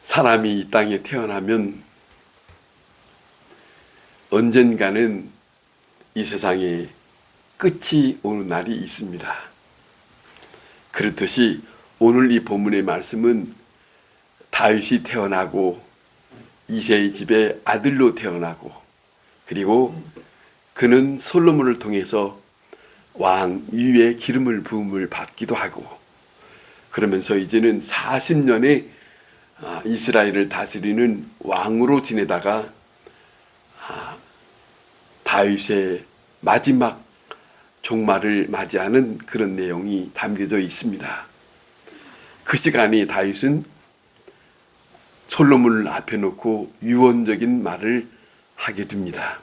사람이 이 땅에 태어나면 언젠가는 이 세상에 끝이 오는 날이 있습니다. 그렇듯이 오늘 이 본문의 말씀은 다윗이 태어나고 이새의 집에 아들로 태어나고, 그리고 그는 솔로몬을 통해서 왕 위에 기름을 부음을 받기도 하고, 그러면서 이제는 40년의 이스라엘을 다스리는 왕으로 지내다가 다윗의 마지막 종말을 맞이하는 그런 내용이 담겨져 있습니다. 그 시간에 다윗은 솔로몬을 앞에 놓고 유언적인 말을 하게 됩니다.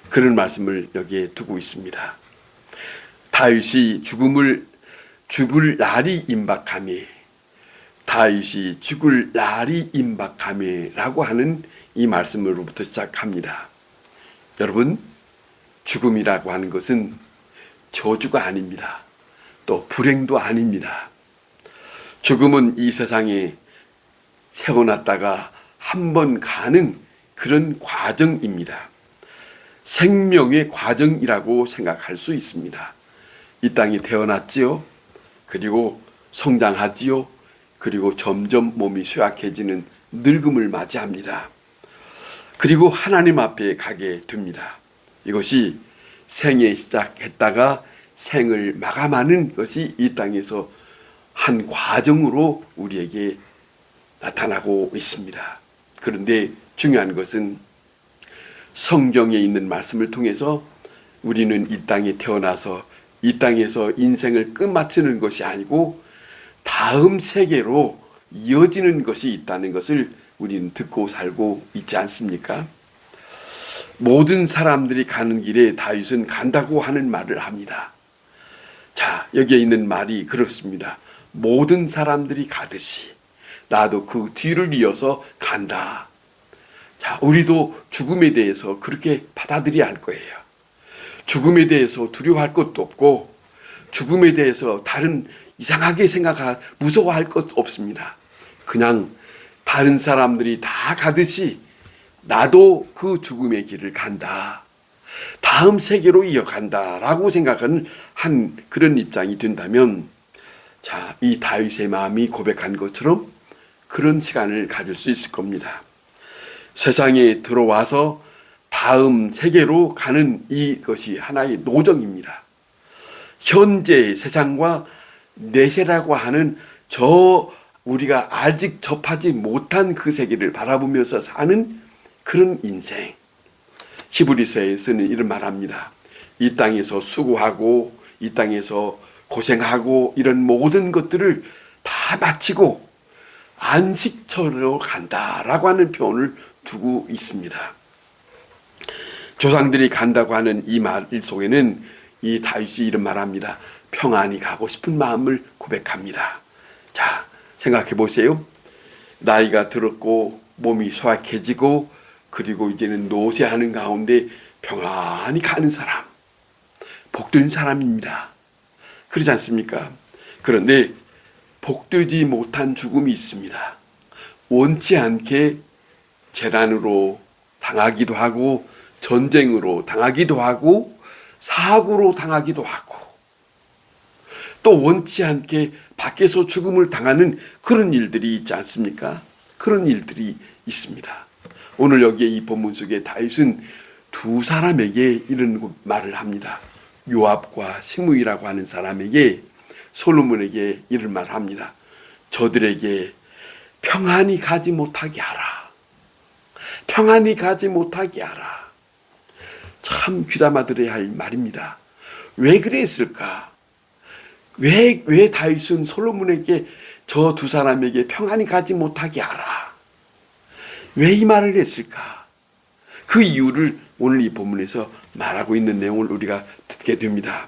그런 말씀을 여기에 두고 있습니다. 다윗이 죽을 날이 임박하매, 다윗이 죽을 날이 임박하매라고 하는 이 말씀으로부터 시작합니다. 여러분, 죽음이라고 하는 것은 저주가 아닙니다. 또 불행도 아닙니다. 죽음은 이 세상에 세워놨다가 한 번 가는 그런 과정입니다. 생명의 과정이라고 생각할 수 있습니다. 이 땅에 태어났지요. 그리고 성장하지요. 그리고 점점 몸이 쇠약해지는 늙음을 맞이합니다. 그리고 하나님 앞에 가게 됩니다. 이것이 생에 시작했다가 생을 마감하는 것이 이 땅에서 한 과정으로 우리에게 나타나고 있습니다. 그런데 중요한 것은 성경에 있는 말씀을 통해서 우리는 이 땅에 태어나서 이 땅에서 인생을 끝마치는 것이 아니고 다음 세계로 이어지는 것이 있다는 것을 우리는 듣고 살고 있지 않습니까? 모든 사람들이 가는 길에 다윗은 간다고 하는 말을 합니다. 자, 여기에 있는 말이 그렇습니다. 모든 사람들이 가듯이 나도 그 뒤를 이어서 간다. 자, 우리도 죽음에 대해서 그렇게 받아들여야 할 거예요. 죽음에 대해서 두려워할 것도 없고, 죽음에 대해서 다른 이상하게 무서워할 것도 없습니다. 그냥 다른 사람들이 다 가듯이 나도 그 죽음의 길을 간다. 다음 세계로 이어간다. 라고 생각하는 한 그런 입장이 된다면, 자, 이 다윗의 마음이 고백한 것처럼 그런 시간을 가질 수 있을 겁니다. 세상에 들어와서 다음 세계로 가는 이것이 하나의 노정입니다. 현재의 세상과 내세라고 하는 우리가 아직 접하지 못한 그 세계를 바라보면서 사는 그런 인생. 히브리서에 쓰는 이런 말합니다. 이 땅에서 수고하고 이 땅에서 고생하고 이런 모든 것들을 다 마치고 안식처로 간다라고 하는 표현을 두고 있습니다. 조상들이 간다고 하는 이 말 속에는 이 다윗이 이런 말합니다. 평안히 가고 싶은 마음을 고백합니다. 자, 생각해 보세요. 나이가 들었고 몸이 소악해지고 그리고 이제는 노쇠하는 가운데 평안히 가는 사람, 복된 사람입니다. 그렇지 않습니까? 그런데 복되지 못한 죽음이 있습니다. 원치 않게 재난으로 당하기도 하고 전쟁으로 당하기도 하고 사고로 당하기도 하고 또 원치 않게 밖에서 죽음을 당하는 그런 일들이 있지 않습니까? 그런 일들이 있습니다. 오늘 여기에 이 본문 속에 다윗은 두 사람에게 이런 말을 합니다. 요압과 시므이라고 하는 사람에게 솔로몬에게 이런 말을 합니다. 저들에게 평안히 가지 못하게 하라. 평안히 가지 못하게 하라. 참 귀담아 들어야 할 말입니다. 왜 그랬을까? 왜 다윗은 솔로몬에게 저 두 사람에게 평안히 가지 못하게 하라. 왜 이 말을 했을까? 그 이유를 오늘 이 본문에서 말하고 있는 내용을 우리가 듣게 됩니다.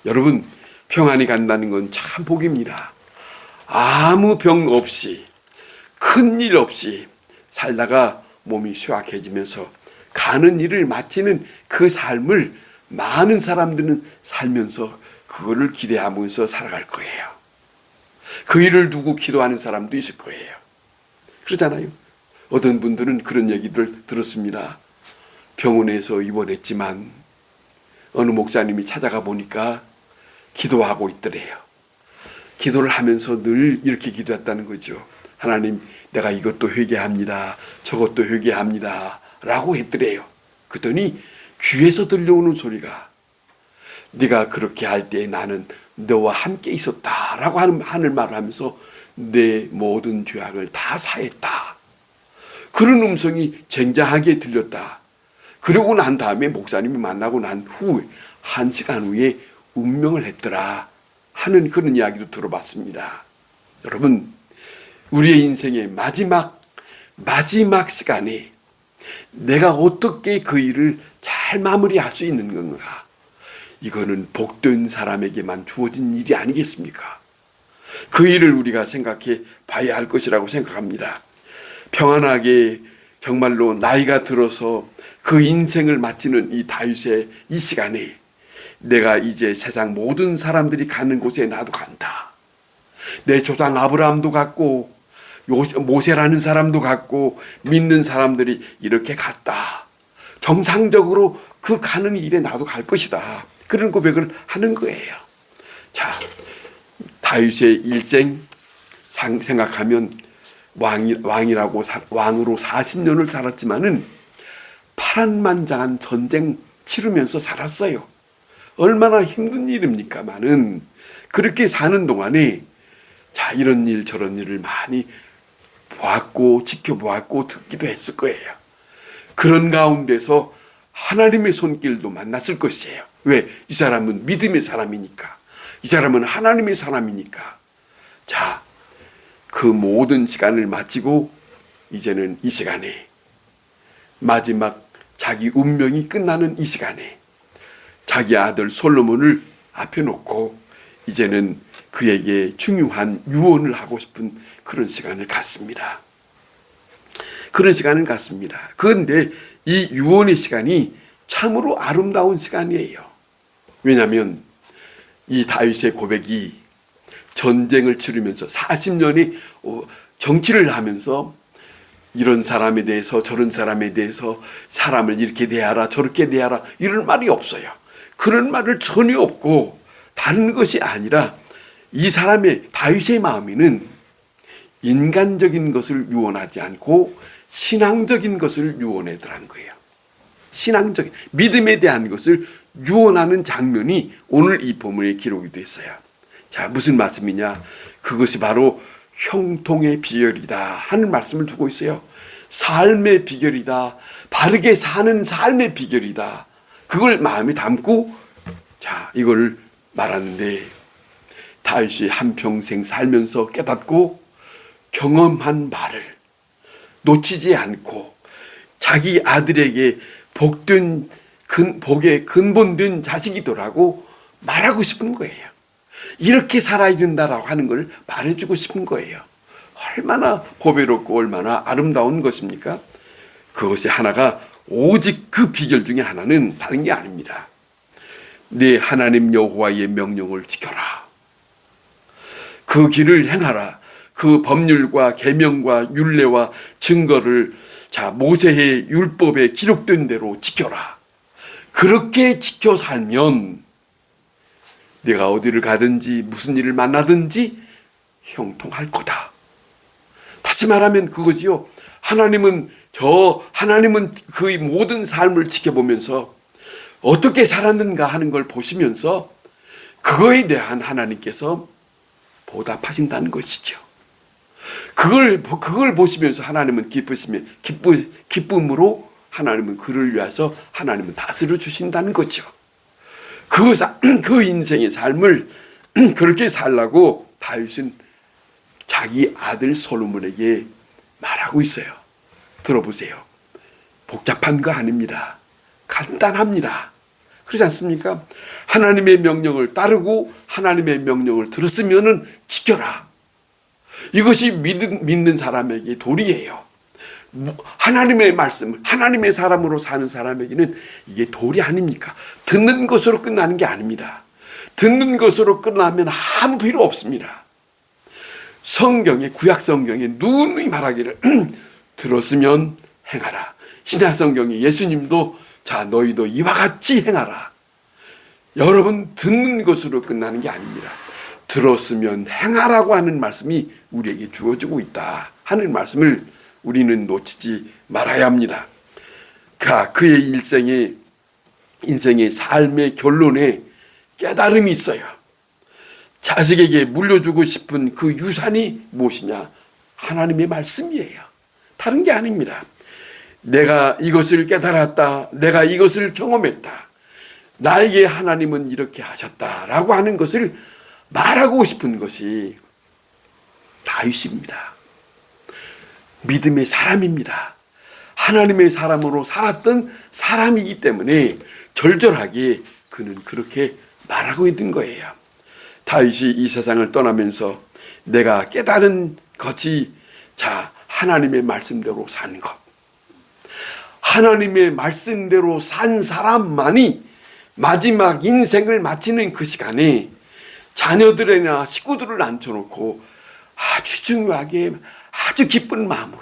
여러분, 평안히 간다는 건 참 복입니다. 아무 병 없이 큰일 없이 살다가 몸이 쇠약해지면서 가는 일을 마치는 그 삶을 많은 사람들은 살면서 그거를 기대하면서 살아갈 거예요. 그 일을 두고 기도하는 사람도 있을 거예요. 그러잖아요. 어떤 분들은 그런 얘기를 들었습니다. 병원에서 입원했지만 어느 목사님이 찾아가 보니까 기도하고 있더래요. 기도를 하면서 늘 이렇게 기도했다는 거죠. 하나님, 내가 이것도 회개합니다. 저것도 회개합니다. 라고 했더래요. 그랬더니 귀에서 들려오는 소리가, 네가 그렇게 할 때 나는 너와 함께 있었다 라고 하는 말을 하면서 내 모든 죄악을 다 사했다. 그런 음성이 쟁쟁하게 들렸다. 그러고 난 다음에 목사님이 만나고 난 후 1시간 후에 운명을 했더라 하는 그런 이야기도 들어봤습니다. 여러분, 우리의 인생의 마지막 시간에 내가 어떻게 그 일을 잘 마무리할 수 있는 건가? 이거는 복된 사람에게만 주어진 일이 아니겠습니까? 그 일을 우리가 생각해 봐야 할 것이라고 생각합니다. 평안하게 정말로 나이가 들어서 그 인생을 마치는 이 다윗의 이 시간에 내가 이제 세상 모든 사람들이 가는 곳에 나도 간다. 내 조상 아브라함도 갔고 모세라는 사람도 갔고 믿는 사람들이 이렇게 갔다. 정상적으로 그 가는 일에 나도 갈 것이다. 그런 고백을 하는 거예요. 자, 다윗의 일생 생각하면 왕으로 40년을 살았지만은 파란만장한 전쟁 치르면서 살았어요. 얼마나 힘든 일입니까만은 그렇게 사는 동안에 자, 이런 일 저런 일을 많이 보았고 지켜보았고 듣기도 했을 거예요. 그런 가운데서 하나님의 손길도 만났을 것이에요. 왜? 이 사람은 믿음의 사람이니까. 이 사람은 하나님의 사람이니까. 자, 그 모든 시간을 마치고 이제는 이 시간에 마지막 자기 운명이 끝나는 이 시간에 자기 아들 솔로몬을 앞에 놓고 이제는 그에게 중요한 유언을 하고 싶은 그런 시간을 갖습니다. 그런 시간을 갖습니다. 그런데 이 유언의 시간이 참으로 아름다운 시간이에요. 왜냐하면 이 다윗의 고백이 전쟁을 치르면서 40년의 정치를 하면서 이런 사람에 대해서 저런 사람에 대해서 사람을 이렇게 대하라 저렇게 대하라 이런 말이 없어요. 그런 말을 전혀 없고 다른 것이 아니라 이 사람의 다윗의 마음에는 인간적인 것을 유언하지 않고 신앙적인 것을 유언하더라는 거예요. 신앙적인 믿음에 대한 것을 유언하는 장면이 오늘 이 본문에 기록이 됐어요. 자, 무슨 말씀이냐? 그것이 바로 형통의 비결이다 하는 말씀을 두고 있어요. 삶의 비결이다. 바르게 사는 삶의 비결이다. 그걸 마음에 담고 자, 이걸 말하는데 다윗이 한평생 살면서 깨닫고 경험한 말을 놓치지 않고 자기 아들에게 복의 근본된 자식이더라고 말하고 싶은 거예요. 이렇게 살아야 된다라고 하는 걸 말해주고 싶은 거예요. 얼마나 보배롭고 얼마나 아름다운 것입니까? 그것이 하나가 오직 그 비결 중에 하나는 다른 게 아닙니다. 네 하나님 여호와의 명령을 지켜라. 그 길을 행하라. 그 법률과 계명과 율례와 증거를 자 모세의 율법에 기록된 대로 지켜라. 그렇게 지켜 살면 네가 어디를 가든지 무슨 일을 만나든지 형통할 거다. 다시 말하면 그거지요. 하나님은 그 모든 삶을 지켜보면서 어떻게 살았는가 하는 걸 보시면서 그거에 대한 하나님께서 보답하신다는 것이죠. 그걸 보시면서 하나님은 기쁨으로 하나님은 그를 위해서 하나님은 다스려 주신다는 거죠. 그 인생의 삶을 그렇게 살라고 다윗은 자기 아들 솔로몬에게 말하고 있어요. 들어보세요. 복잡한 거 아닙니다. 간단합니다. 그렇지 않습니까? 하나님의 명령을 따르고 하나님의 명령을 들었으면 지켜라. 이것이 믿는 사람에게 도리예요. 하나님의 말씀, 하나님의 사람으로 사는 사람에게는 이게 도리 아닙니까? 듣는 것으로 끝나는 게 아닙니다. 듣는 것으로 끝나면 아무 필요 없습니다. 성경에, 구약 성경에 누누이 말하기를 들었으면 행하라. 신약 성경에 예수님도 자 너희도 이와 같이 행하라. 여러분 듣는 것으로 끝나는 게 아닙니다. 들었으면 행하라고 하는 말씀이 우리에게 주어지고 있다 하는 말씀을 우리는 놓치지 말아야 합니다. 그의 인생의 삶의 결론에 깨달음이 있어요. 자식에게 물려주고 싶은 그 유산이 무엇이냐? 하나님의 말씀이에요. 다른 게 아닙니다. 내가 이것을 깨달았다. 내가 이것을 경험했다. 나에게 하나님은 이렇게 하셨다라고 하는 것을 말하고 싶은 것이 다윗입니다. 믿음의 사람입니다. 하나님의 사람으로 살았던 사람이기 때문에 절절하게 그는 그렇게 말하고 있는 거예요. 다윗이 이 세상을 떠나면서 내가 깨달은 것이 자 하나님의 말씀대로 사는 것. 하나님의 말씀대로 산 사람만이 마지막 인생을 마치는 그 시간에 자녀들이나 식구들을 앉혀놓고 아주 중요하게 아주 기쁜 마음으로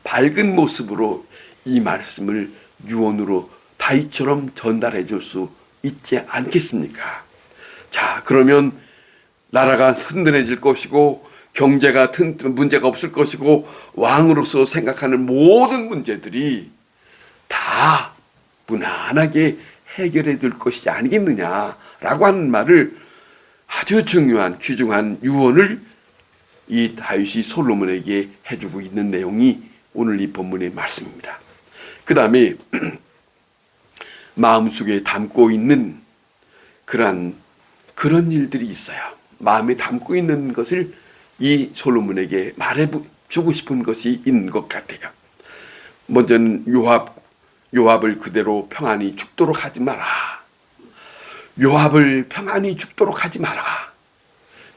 밝은 모습으로 이 말씀을 유언으로 다윗처럼 전달해 줄 수 있지 않겠습니까? 자, 그러면 나라가 든든해질 것이고 경제가 문제가 없을 것이고 왕으로서 생각하는 모든 문제들이 다 무난하게 해결해 줄 것이 아니겠느냐라고 하는 말을 아주 중요한 귀중한 유언을 이 다윗이 솔로몬에게 해주고 있는 내용이 오늘 이 본문의 말씀입니다. 그 다음에 마음속에 담고 있는 그런 일들이 있어요. 마음에 담고 있는 것을 이 솔로몬에게 말해주고 싶은 것이 있는 것 같아요. 먼저는 요압을 그대로 평안히 죽도록 하지 마라. 요압을 평안히 죽도록 하지 마라.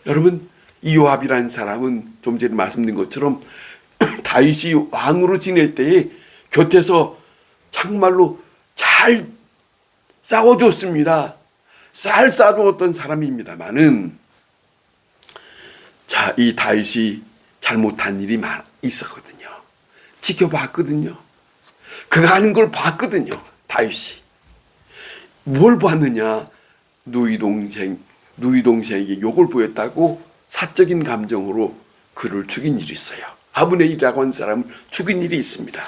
여러분 이 요압이라는 사람은 좀 전에 말씀드린 것처럼 다윗이 왕으로 지낼 때에 곁에서 정말로 잘 싸워줬습니다. 쌀 싸주었던 사람입니다만은 자, 이 다윗이 잘못한 일이 있었거든요. 지켜봤거든요. 그가 하는 걸 봤거든요. 다윗이 뭘 봤느냐? 누이 동생에게 욕을 보였다고 사적인 감정으로 그를 죽인 일이 있어요. 아브넬이라고 하는 사람을 죽인 일이 있습니다.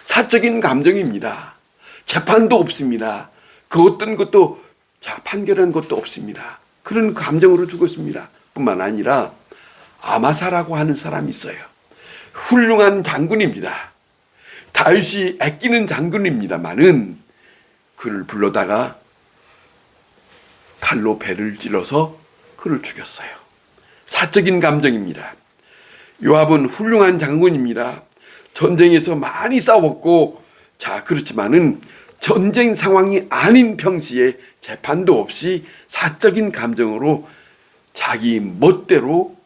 사적인 감정입니다. 재판도 없습니다. 그 어떤 것도 판결한 것도 없습니다. 그런 감정으로 죽었습니다. 뿐만 아니라 아마사라고 하는 사람이 있어요. 훌륭한 장군입니다. 다윗이 아끼는 장군입니다만은 그를 불러다가 칼로 배를 찔러서 그를 죽였어요. 사적인 감정입니다. 요압은 훌륭한 장군입니다. 전쟁에서 많이 싸웠고 그렇지만은 전쟁 상황이 아닌 평시에 재판도 없이 사적인 감정으로 자기 멋대로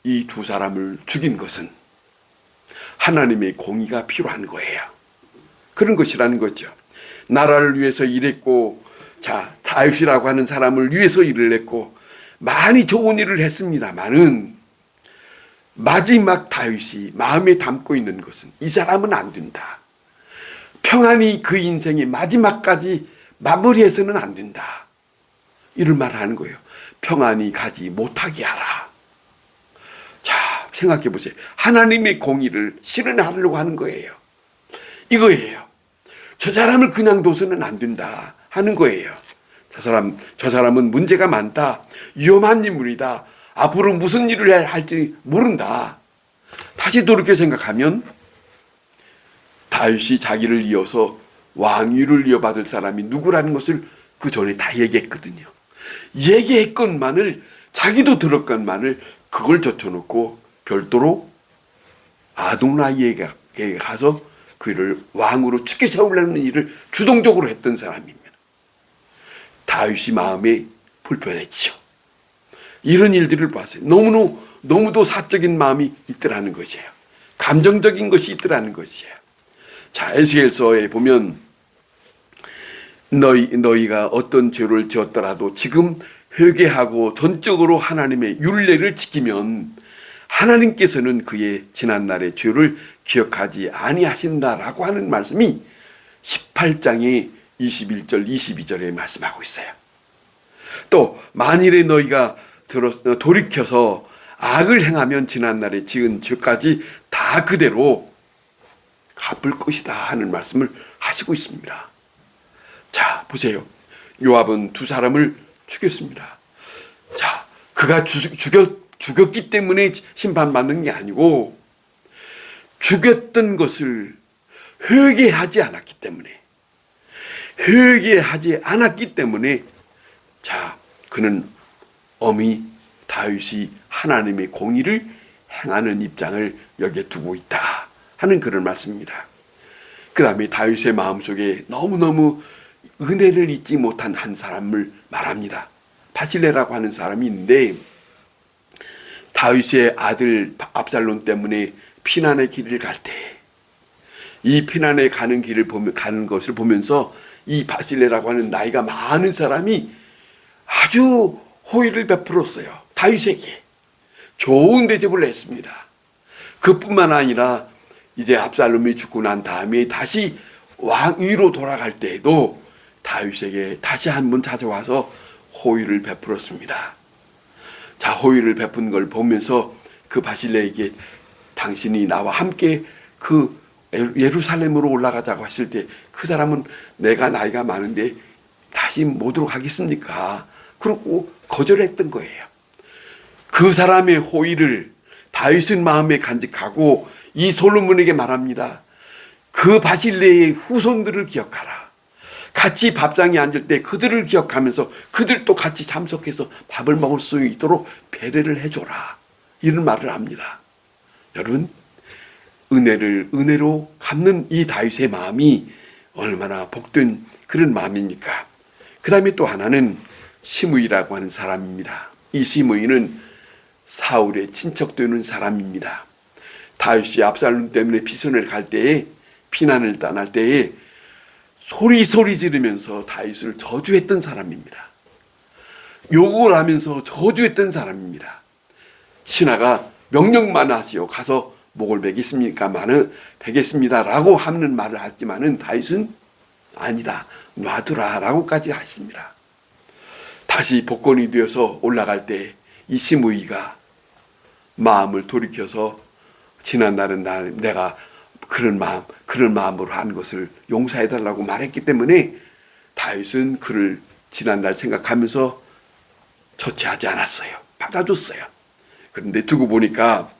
이 두 사람을 죽인 것은 하나님의 공의가 필요한 거예요. 그런 것이라는 거죠. 나라를 위해서 일했고 다윗이라고 하는 사람을 위해서 일을 했고 많이 좋은 일을 했습니다만은 마지막 다윗이 마음에 담고 있는 것은 이 사람은 안 된다. 평안히 그 인생의 마지막까지 마무리해서는 안 된다. 이런 말을 하는 거예요. 평안히 가지 못하게 하라. 자, 생각해 보세요. 하나님의 공의를 실현하려고 하는 거예요. 이거예요. 저 사람을 그냥 둬서는 안 된다 하는 거예요. 저 사람은 문제가 많다. 위험한 인물이다. 앞으로 무슨 일을 할지 모른다. 다시 돌이켜 생각하면 다윗이 자기를 이어서 왕위를 이어받을 사람이 누구라는 것을 그 전에 다 얘기했거든요. 얘기했건만을 자기도 들었건만을 그걸 젖혀놓고 별도로 아독나이에게 가서 그를 왕으로 축게 세우려는 일을 주동적으로 했던 사람입니다. 다윗이 마음에 불편했지요. 이런 일들을 봤어요. 너무도 사적인 마음이 있더라는 것이에요. 감정적인 것이 있더라는 것이에요. 자, 에스겔서에 보면 너희가 어떤 죄를 지었더라도 지금 회개하고 전적으로 하나님의 율례를 지키면 하나님께서는 그의 지난날의 죄를 기억하지 아니하신다라고 하는 말씀이 18장의 21절 22절에 말씀하고 있어요. 또 만일에 너희가 돌이켜서 악을 행하면 지난날에 지은 죄까지 다 그대로 갚을 것이다 하는 말씀을 하시고 있습니다. 자, 보세요. 요압은 두 사람을 죽였습니다. 자, 그가 죽였기 때문에 심판받는 게 아니고 죽였던 것을 회개하지 않았기 때문에 자, 그는 엄히 다윗이 하나님의 공의를 행하는 입장을 여기에 두고 있다 하는 그런 말씀입니다. 그 다음에 다윗의 마음속에 너무너무 은혜를 잊지 못한 한 사람을 말합니다. 바실레라고 하는 사람이 있는데 다윗의 아들 압살롬 때문에 피난의 길을 갈 때 이 피난에 가는 것을 보면서 이 바실레라고 하는 나이가 많은 사람이 아주 호의를 베풀었어요. 다윗에게 좋은 대접을 했습니다. 그뿐만 아니라 이제 압살롬이 죽고 난 다음에 다시 왕위로 돌아갈 때에도 다윗에게 다시 한번 찾아와서 호의를 베풀었습니다. 자, 호의를 베푼 걸 보면서 그 바실레에게 당신이 나와 함께 그 예루살렘으로 올라가자고 했을 때 그 사람은 내가 나이가 많은데 다시 못 오도록 하겠습니까? 그러고 거절했던 거예요. 그 사람의 호의를 다윗은 마음에 간직하고 이 솔로몬에게 말합니다. 그 바실레의 후손들을 기억하라. 같이 밥상에 앉을 때 그들을 기억하면서 그들도 같이 참석해서 밥을 먹을 수 있도록 배려를 해줘라. 이런 말을 합니다. 여러분, 은혜를 은혜로 갚는 이 다윗의 마음이 얼마나 복된 그런 마음입니까? 그 다음에 또 하나는 시므이라고 하는 사람입니다. 이 시므이는 사울의 친척되는 사람입니다. 다윗이 압살롬 때문에 피선을 갈 때에 피난을 떠날 때에 소리 지르면서 다윗을 저주했던 사람입니다. 욕을 하면서 저주했던 사람입니다. 신하가 명령만 하시오. 가서 목을 베겠습니다라고 하는 말을 했지만은 다윗은 아니다. 놔두라라고까지 하십니다. 다시 복권이 되어서 올라갈 때 이 시므이가 마음을 돌이켜서 지난날은 내가 그런 마음으로 한 것을 용서해달라고 말했기 때문에 다윗은 그를 지난날 생각하면서 처치하지 않았어요. 받아줬어요. 그런데 두고 보니까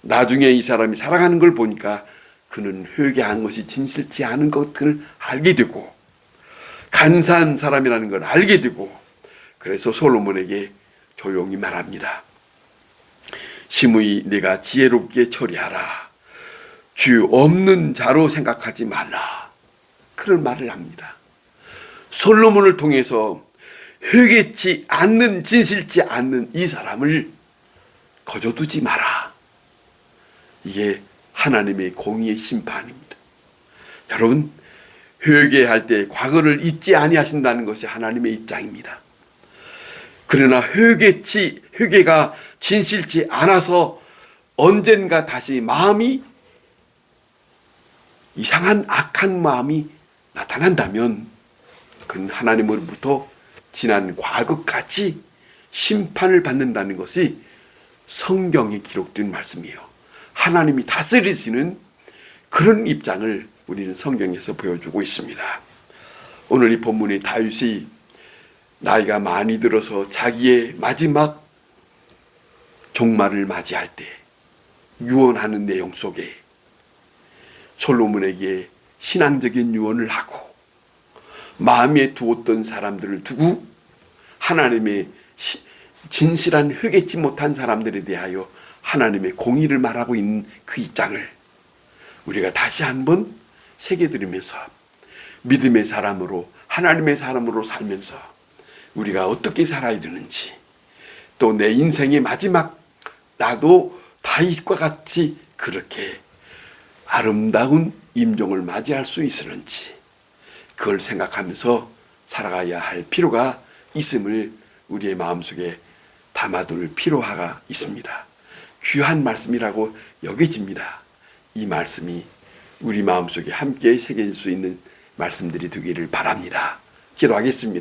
나중에 이 사람이 살아가는 걸 보니까 그는 회개한 것이 진실치 않은 것을 알게 되고 간사한 사람이라는 걸 알게 되고 그래서 솔로몬에게 조용히 말합니다. 시므이, 네가 지혜롭게 처리하라. 주 없는 자로 생각하지 말라. 그런 말을 합니다. 솔로몬을 통해서 회개치 않는, 진실치 않는 이 사람을 거저두지 마라. 이게 하나님의 공의의 심판입니다. 여러분, 회개할 때 과거를 잊지 아니하신다는 것이 하나님의 입장입니다. 그러나 회개가 진실치 않아서 언젠가 다시 마음이 이상한 악한 마음이 나타난다면 그는 하나님으로부터 지난 과거같이 심판을 받는다는 것이 성경에 기록된 말씀이에요. 하나님이 다스리시는 그런 입장을 우리는 성경에서 보여주고 있습니다. 오늘 이 본문의 다윗이 나이가 많이 들어서 자기의 마지막 종말을 맞이할 때 유언하는 내용 속에 솔로몬에게 신앙적인 유언을 하고 마음에 두었던 사람들을 두고 하나님의 진실한 회개치 못한 사람들에 대하여 하나님의 공의를 말하고 있는 그 입장을 우리가 다시 한번 새겨드리면서 믿음의 사람으로 하나님의 사람으로 살면서 우리가 어떻게 살아야 되는지 또 내 인생의 마지막 나도 다윗과 같이 그렇게 아름다운 임종을 맞이할 수 있을는지 그걸 생각하면서 살아가야 할 필요가 있음을 우리의 마음속에 담아둘 필요가 있습니다. 귀한 말씀이라고 여겨집니다. 이 말씀이 우리 마음속에 함께 새길 수 있는 말씀들이 되기를 바랍니다. 기도하겠습니다.